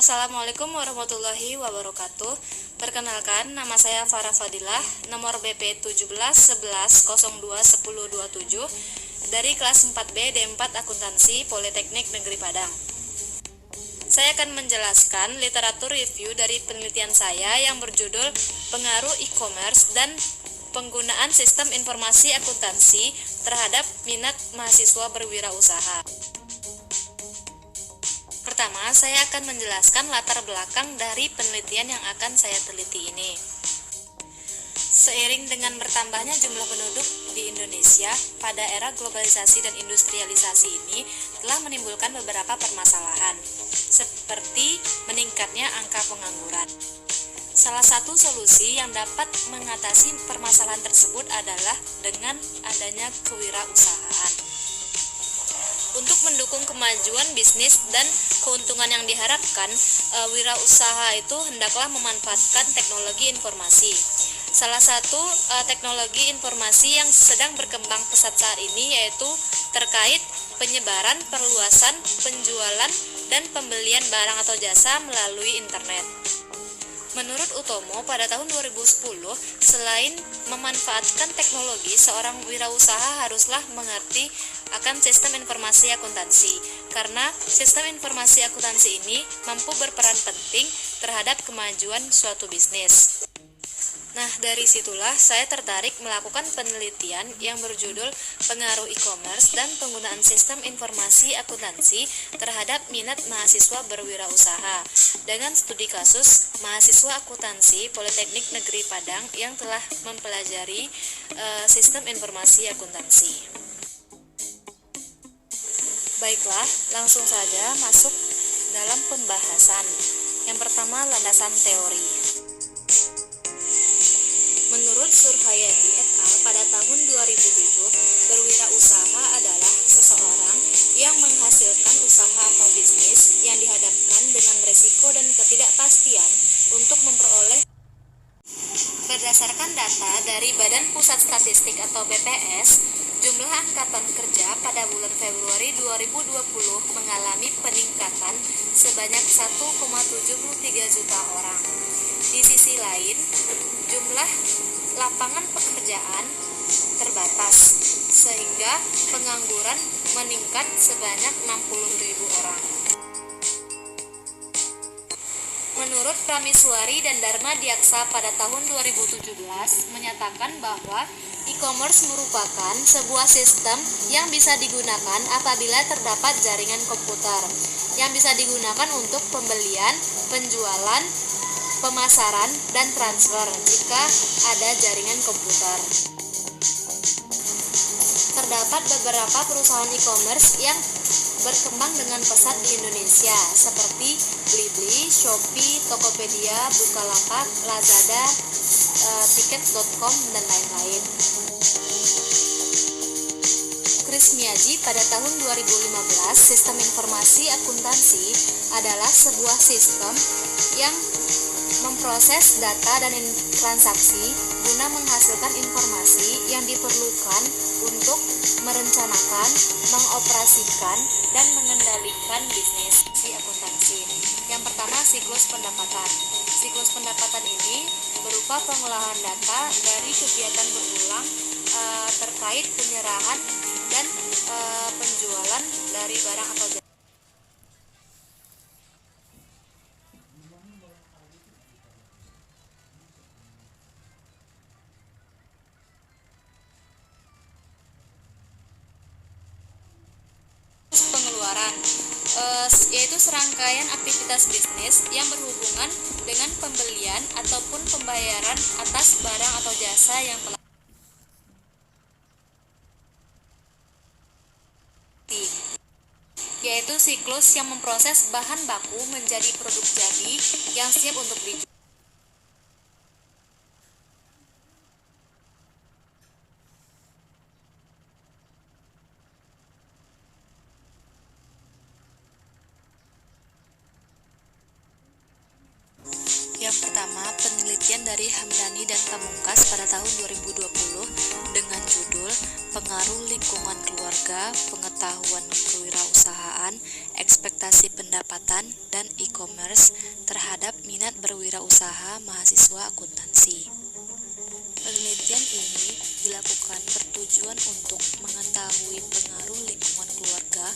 Assalamualaikum warahmatullahi wabarakatuh. Perkenalkan, nama saya Farah Fadilah, nomor BP 1711021027 dari kelas 4B D4 Akuntansi Politeknik Negeri Padang. Saya akan menjelaskan literatur review dari penelitian saya yang berjudul Pengaruh e-commerce dan penggunaan sistem informasi akuntansi terhadap minat mahasiswa berwirausaha. Pertama, saya akan menjelaskan latar belakang dari penelitian yang akan saya teliti ini. Seiring dengan bertambahnya jumlah penduduk di Indonesia pada era globalisasi dan industrialisasi ini telah menimbulkan beberapa permasalahan, seperti meningkatnya angka pengangguran. Salah satu solusi yang dapat mengatasi permasalahan tersebut adalah dengan adanya kewirausahaan. Untuk mendukung kemajuan bisnis dan keuntungan yang diharapkan, wirausaha itu hendaklah memanfaatkan teknologi informasi. Salah satu teknologi informasi yang sedang berkembang pesat saat ini yaitu terkait penyebaran, perluasan, penjualan, dan pembelian barang atau jasa melalui internet. Menurut Utomo, pada tahun 2010, selain memanfaatkan teknologi, seorang wirausaha haruslah mengerti akan sistem informasi akuntansi, karena sistem informasi akuntansi ini mampu berperan penting terhadap kemajuan suatu bisnis. Nah, dari situlah saya tertarik melakukan penelitian yang berjudul Pengaruh e-commerce dan penggunaan sistem informasi akuntansi terhadap minat mahasiswa berwirausaha dengan studi kasus mahasiswa akuntansi Politeknik Negeri Padang yang telah mempelajari sistem informasi akuntansi. Baiklah, langsung saja masuk dalam pembahasan. Yang pertama, landasan teori. Menurut Surhayadi et al. Pada tahun 2007, berwirausaha adalah seseorang yang menghasilkan usaha atau bisnis yang dihadapkan dengan resiko dan ketidakpastian untuk memperoleh. Berdasarkan data dari Badan Pusat Statistik atau BPS, jumlah angkatan kerja pada bulan Februari 2020 mengalami peningkatan sebanyak 1,73 juta orang. Di sisi lain, jumlah lapangan pekerjaan terbatas, sehingga pengangguran meningkat sebanyak 60.000 orang. Menurut Prameswari dan Dharma Diaksa pada tahun 2017 menyatakan bahwa e-commerce merupakan sebuah sistem yang bisa digunakan apabila terdapat jaringan komputer yang bisa digunakan untuk pembelian, penjualan, pemasaran, dan transfer jika ada jaringan komputer. Terdapat beberapa perusahaan e-commerce yang berkembang dengan pesat di Indonesia seperti Blibli, Shopee, Tokopedia, Bukalapak, Lazada, Tiket.com, dan lain-lain. Chris Miyaji pada tahun 2015, sistem informasi akuntansi adalah sebuah sistem yang memproses data dan transaksi guna menghasilkan informasi yang diperlukan untuk merencanakan, mengoperasikan, dan mengendalikan bisnis akuntansi. Yang pertama, siklus pendapatan. Siklus pendapatan ini berupa pengolahan data dari kegiatan berulang terkait penyerahan dan penjualan dari barang atau jasa. Pengeluaran yaitu serangkaian aktivitas bisnis yang berhubungan dengan pembelian ataupun pembayaran atas barang atau jasa yang telah yaitu siklus yang memproses bahan baku menjadi produk jadi yang siap untuk dijual. Yang pertama, penelitian dari Hamdani dan Pamungkas pada tahun 2020 dengan judul Pengaruh Lingkungan Keluarga, Pengetahuan Kewirausahaan, ekspektasi pendapatan dan e-commerce terhadap minat berwirausaha mahasiswa akuntansi. Penelitian ini dilakukan bertujuan untuk mengetahui pengaruh lingkungan keluarga,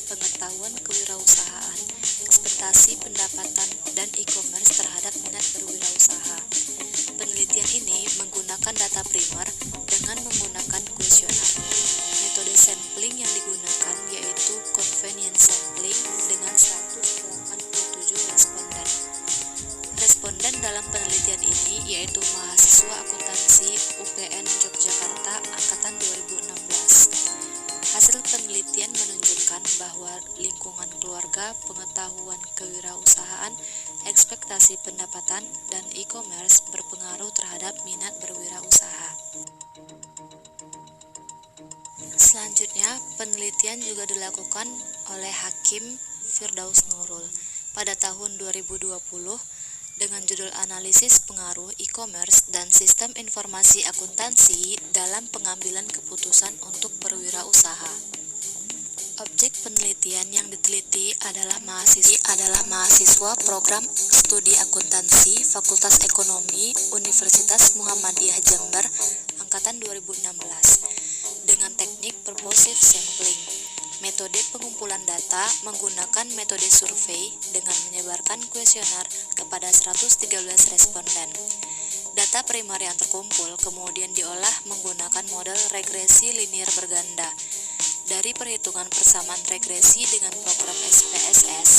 pengetahuan kewirausahaan, ekspektasi pendapatan, dan e-commerce terhadap minat berwirausaha. Penelitian ini menggunakan data primer dengan menggunakan kuesioner. Metode sampling yang digunakan yaitu convenience sampling dengan 187 responden. Responden dalam penelitian ini yaitu mahasiswa akuntansi UPN Yogyakarta angkatan 2016. Hasil penelitian menunjukkan bahwa lingkungan keluarga, pengetahuan kewirausahaan, ekspektasi pendapatan, dan e-commerce berpengaruh terhadap minat berwirausaha. Selanjutnya, penelitian juga dilakukan oleh Hakim Firdaus Nurul pada tahun 2020 dengan judul Analisis Pengaruh E-commerce dan Sistem Informasi Akuntansi dalam Pengambilan Keputusan untuk Berwirausaha. Objek penelitian yang diteliti adalah mahasiswa program studi akuntansi Fakultas Ekonomi Universitas Muhammadiyah Jember angkatan 2016 dengan teknik purposive sampling. Metode pengumpulan data menggunakan metode survei dengan menyebarkan kuesioner kepada 113 responden. Data primer yang terkumpul kemudian diolah menggunakan model regresi linear berganda. Dari perhitungan persamaan regresi dengan program SPSS,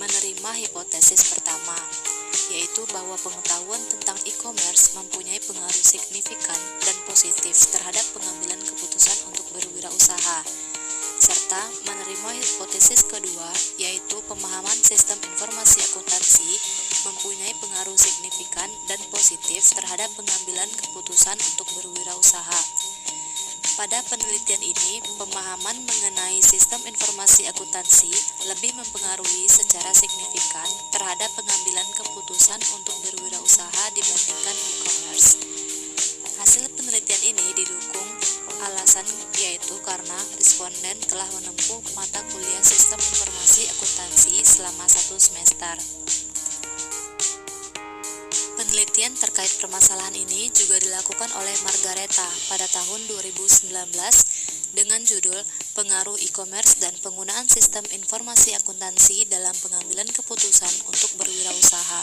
menerima hipotesis pertama, yaitu bahwa pengetahuan tentang e-commerce mempunyai pengaruh signifikan dan positif terhadap pengambilan keputusan untuk berwirausaha, serta menerima hipotesis kedua, yaitu pemahaman sistem informasi akuntansi mempunyai pengaruh signifikan dan positif terhadap pengambilan keputusan untuk berwirausaha. Pada penelitian ini, pemahaman mengenai sistem informasi akuntansi lebih mempengaruhi secara signifikan terhadap pengambilan keputusan untuk berwirausaha dibandingkan e-commerce. Hasil penelitian ini didukung alasan yaitu karena responden telah menempuh mata kuliah sistem informasi akuntansi selama 1 semester. Penelitian terkait permasalahan ini juga dilakukan oleh Margareta pada tahun 2019 dengan judul Pengaruh E-commerce dan Penggunaan Sistem Informasi Akuntansi dalam Pengambilan Keputusan untuk Berwirausaha.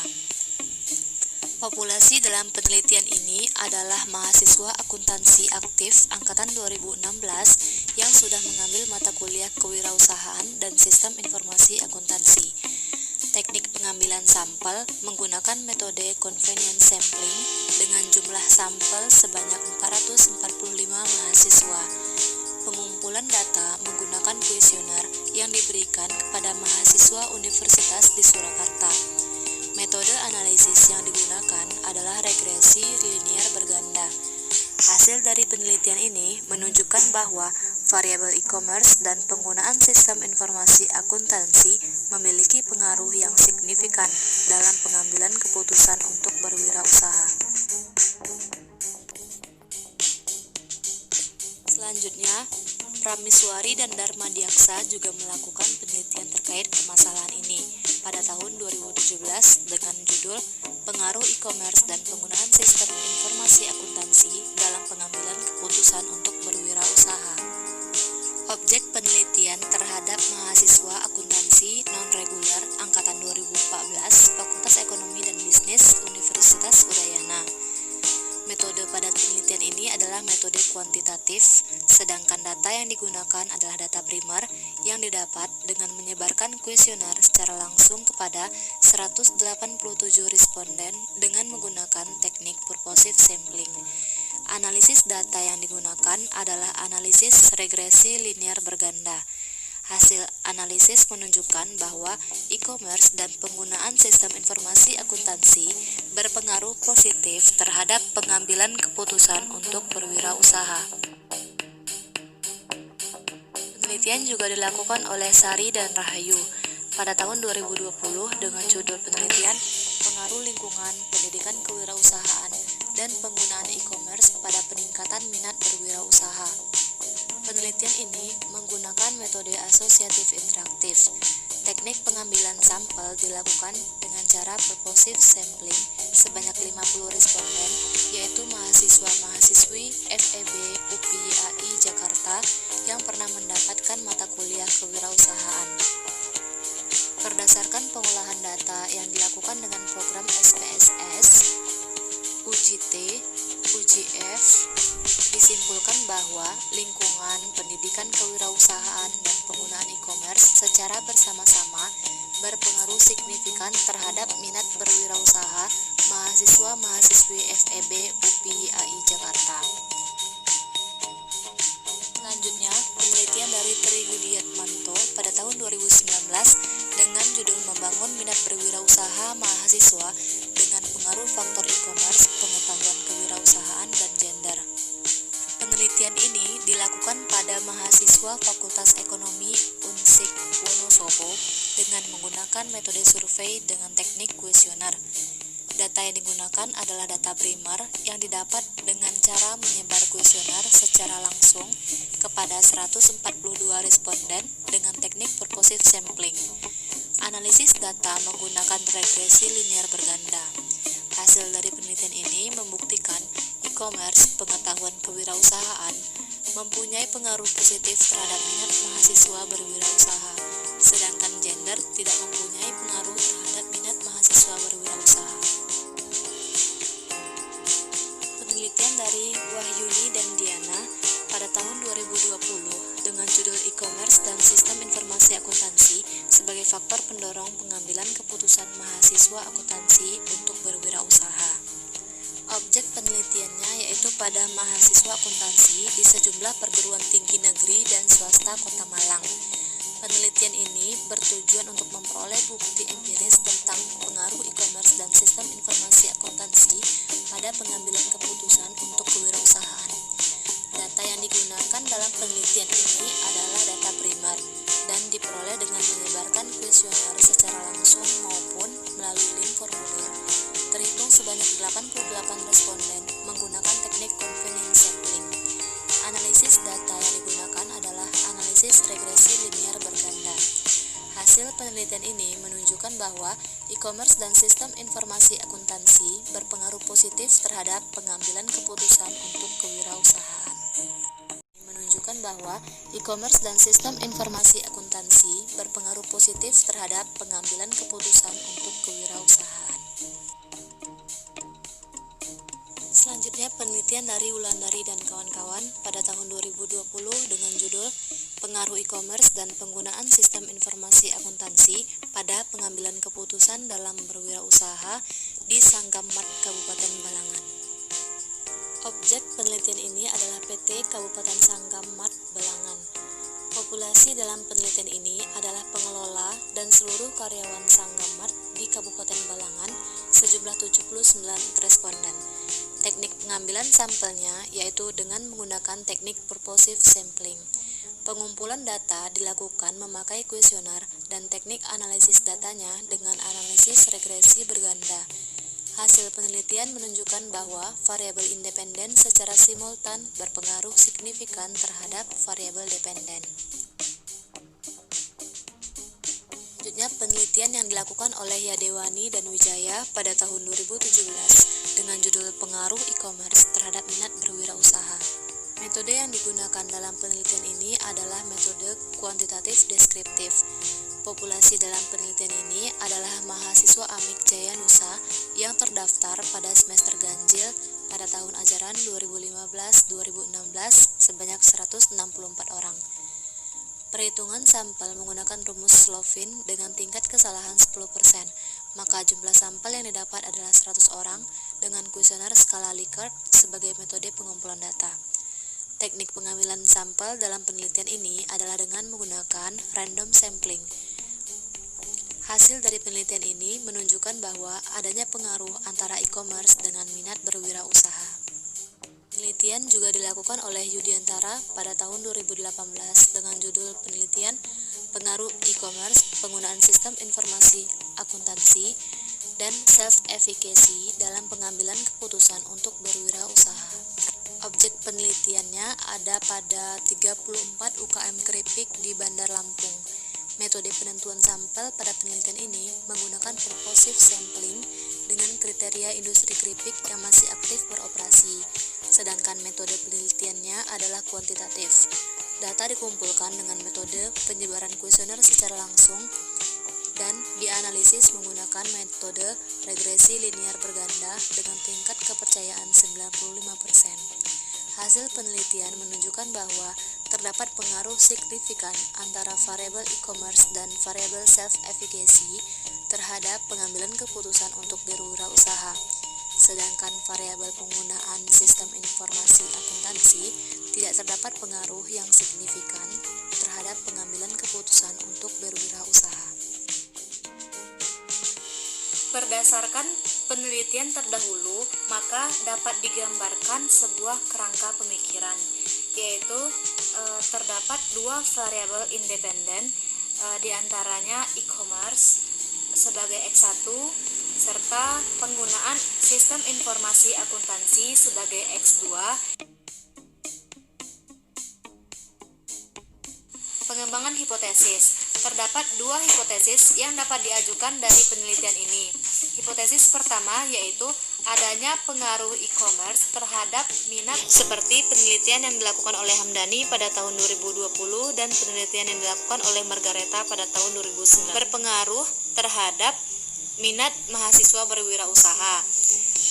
Populasi dalam penelitian ini adalah mahasiswa akuntansi aktif angkatan 2016 yang sudah mengambil mata kuliah kewirausahaan dan sistem informasi akuntansi. Teknik pengambilan sampel menggunakan metode convenience sampling dengan jumlah sampel sebanyak 445 mahasiswa. Pengumpulan data menggunakan kuesioner yang diberikan kepada mahasiswa universitas di Surakarta. Metode analisis yang digunakan adalah regresi linear berganda. Hasil dari penelitian ini menunjukkan bahwa variabel e-commerce dan penggunaan sistem informasi akuntansi memiliki pengaruh yang signifikan dalam pengambilan keputusan untuk berwirausaha. Selanjutnya, Prameswari dan Dharma Diaksa juga melakukan penelitian terkait permasalahan ini pada tahun 2017 dengan judul Pengaruh E-commerce dan Penggunaan Sistem Informasi Akuntansi dalam Pengambilan Keputusan untuk Berwirausaha. Objek penelitian terhadap mahasiswa akuntansi non-reguler angkatan 2014 Fakultas Ekonomi dan Bisnis Universitas Udayana. Metode pada penelitian ini adalah metode kuantitatif, sedangkan data yang digunakan adalah data primer yang didapat dengan menyebarkan kuesioner secara langsung kepada 187 responden dengan menggunakan teknik purposive sampling. Analisis data yang digunakan adalah analisis regresi linear berganda. Hasil analisis menunjukkan bahwa e-commerce dan penggunaan sistem informasi akuntansi berpengaruh positif terhadap pengambilan keputusan untuk berwirausaha. Penelitian juga dilakukan oleh Sari dan Rahayu pada tahun 2020 dengan judul penelitian Pengaruh Lingkungan, Pendidikan Kewirausahaan, dan Penggunaan e-commerce pada Peningkatan Minat Berwirausaha. Penelitian ini menggunakan metode asosiatif interaktif. Teknik pengambilan sampel dilakukan dengan cara purposive sampling sebanyak 50 responden, yaitu mahasiswa-mahasiswi FEB UPI Jakarta yang pernah mendapatkan mata kuliah kewirausahaan. Berdasarkan pengolahan data yang dilakukan dengan program SPSS, UJT, UJF, disimpulkan bahwa lingkungan pendidikan kewirausahaan dan penggunaan e-commerce secara bersama-sama berpengaruh signifikan terhadap minat berwirausaha mahasiswa-mahasiswi FEB UPI Jakarta. Selanjutnya, penelitian dari Tri Hudiatmanto pada tahun 2019 dengan judul Membangun Minat Berwirausaha Mahasiswa dengan Pengaruh Faktor E-commerce, Pengetahuan Kewirausahaan, dan Gender. Penelitian ini dilakukan pada mahasiswa Fakultas Ekonomi Unsik Wonosobo dengan menggunakan metode survei dengan teknik kuesioner. Data yang digunakan adalah data primer yang didapat dengan cara menyebar kuesioner secara langsung kepada 142 responden dengan teknik purposive sampling. Analisis data menggunakan regresi linear berganda. Hasil dari penelitian ini membuktikan e-commerce, pengetahuan kewirausahaan, mempunyai pengaruh positif terhadap minat mahasiswa berwirausaha, sedangkan gender tidak mempunyai pengaruh terhadap minat mahasiswa berwirausaha. Penelitian dari Wahyuni dan Diana pada tahun 2020 dengan judul E-commerce dan Sistem Informasi Akuntansi sebagai faktor pendorong pengambilan keputusan mahasiswa akuntansi untuk berwirausaha. Objek penelitiannya yaitu pada mahasiswa akuntansi di sejumlah perguruan tinggi negeri dan swasta Kota Malang. Penelitian ini bertujuan untuk memperoleh bukti empiris tentang pengaruh e-commerce dan sistem informasi akuntansi pada pengambilan keputusan untuk kewirausahaan. Data yang digunakan dalam penelitian ini adalah data primer dan diperoleh dengan menyebarkan kuesioner secara langsung maupun melalui link formulir. Terhitung sebanyak 88 responden menggunakan teknik convening sampling. Analisis data yang digunakan adalah analisis regresi linear berganda. Hasil penelitian ini menunjukkan bahwa e-commerce dan sistem informasi akuntansi berpengaruh positif terhadap pengambilan keputusan untuk kewirausahaan. Menunjukkan bahwa e-commerce dan sistem informasi akuntansi berpengaruh positif terhadap pengambilan keputusan untuk kewirausahaan. Selanjutnya penelitian dari Wulandari dan kawan-kawan pada tahun 2020 dengan judul Pengaruh e-commerce dan Penggunaan Sistem Informasi Akuntansi pada Pengambilan Keputusan dalam Berwirausaha di Sanggamat Kabupaten Balangan. Objek penelitian ini adalah PT Kabupaten Sanggamat Balangan. Populasi dalam penelitian ini adalah pengelola dan seluruh karyawan Sanggamat di Kabupaten Balangan sejumlah 79 responden. Teknik pengambilan sampelnya yaitu dengan menggunakan teknik purposive sampling. Pengumpulan data dilakukan memakai kuesioner dan teknik analisis datanya dengan analisis regresi berganda. Hasil penelitian menunjukkan bahwa variabel independen secara simultan berpengaruh signifikan terhadap variabel dependen. Selanjutnya penelitian yang dilakukan oleh Yadewani dan Wijaya pada tahun 2017 dengan judul Pengaruh e-commerce terhadap minat berwirausaha. Metode yang digunakan dalam penelitian ini adalah metode kuantitatif deskriptif. Populasi dalam penelitian ini adalah mahasiswa Amik Jaya Nusa yang terdaftar pada semester ganjil pada tahun ajaran 2015-2016 sebanyak 164 orang. Perhitungan sampel menggunakan rumus Slovin dengan tingkat kesalahan 10%, maka jumlah sampel yang didapat adalah 100 orang dengan kuesioner skala Likert sebagai metode pengumpulan data. Teknik pengambilan sampel dalam penelitian ini adalah dengan menggunakan random sampling. Hasil dari penelitian ini menunjukkan bahwa adanya pengaruh antara e-commerce dengan minat berwirausaha. Penelitian juga dilakukan oleh Yudiantara pada tahun 2018 dengan judul penelitian Pengaruh e-commerce, Penggunaan Sistem Informasi Akuntansi, dan Self-Efficacy dalam Pengambilan Keputusan untuk Berwirausaha. Objek penelitiannya ada pada 34 UKM keripik di Bandar Lampung. Metode penentuan sampel pada penelitian ini menggunakan purposive sampling dengan kriteria industri keripik yang masih aktif beroperasi, sedangkan metode penelitiannya adalah kuantitatif. Data dikumpulkan dengan metode penyebaran kuesioner secara langsung dan dianalisis menggunakan metode regresi linear berganda dengan tingkat kepercayaan 95%. Hasil penelitian menunjukkan bahwa terdapat pengaruh signifikan antara variabel e-commerce dan variabel self-efficacy terhadap pengambilan keputusan untuk berwirausaha, sedangkan variabel penggunaan sistem informasi akuntansi tidak terdapat pengaruh yang signifikan terhadap pengambilan keputusan untuk berwirausaha. Berdasarkan penelitian terdahulu, maka dapat digambarkan sebuah kerangka pemikiran, yaitu terdapat dua variabel independen, diantaranya e-commerce sebagai X1 serta penggunaan sistem informasi akuntansi sebagai X2. Pengembangan hipotesis. Terdapat dua hipotesis yang dapat diajukan dari penelitian ini. Hipotesis pertama yaitu adanya pengaruh e-commerce terhadap minat, seperti penelitian yang dilakukan oleh Hamdani pada tahun 2020 dan penelitian yang dilakukan oleh Margareta pada tahun 2009, berpengaruh terhadap minat mahasiswa berwirausaha.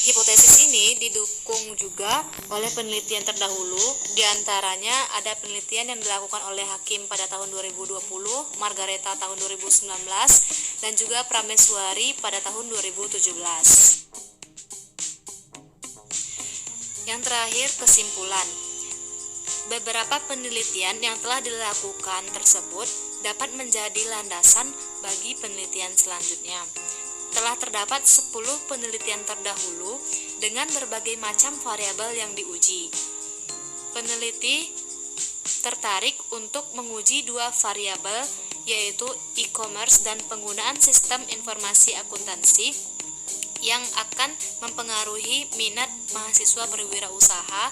Hipotesis ini didukung juga oleh penelitian terdahulu, diantaranya ada penelitian yang dilakukan oleh Hakim pada tahun 2020, Margareta tahun 2019, dan juga Prameswari pada tahun 2017. Yang terakhir, kesimpulan. Beberapa penelitian yang telah dilakukan tersebut dapat menjadi landasan bagi penelitian selanjutnya. Telah terdapat 10 penelitian terdahulu dengan berbagai macam variabel yang diuji. Peneliti tertarik untuk menguji dua variabel, yaitu e-commerce dan penggunaan sistem informasi akuntansi yang akan mempengaruhi minat mahasiswa berwirausaha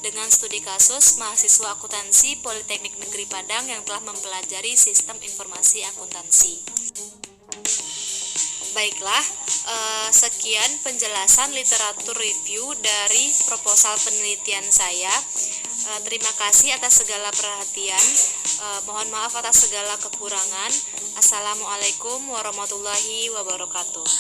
dengan studi kasus mahasiswa akuntansi Politeknik Negeri Padang yang telah mempelajari sistem informasi akuntansi. Baiklah, sekian penjelasan literatur review dari proposal penelitian saya. Terima kasih atas segala perhatian. Mohon maaf atas segala kekurangan. Assalamualaikum warahmatullahi wabarakatuh.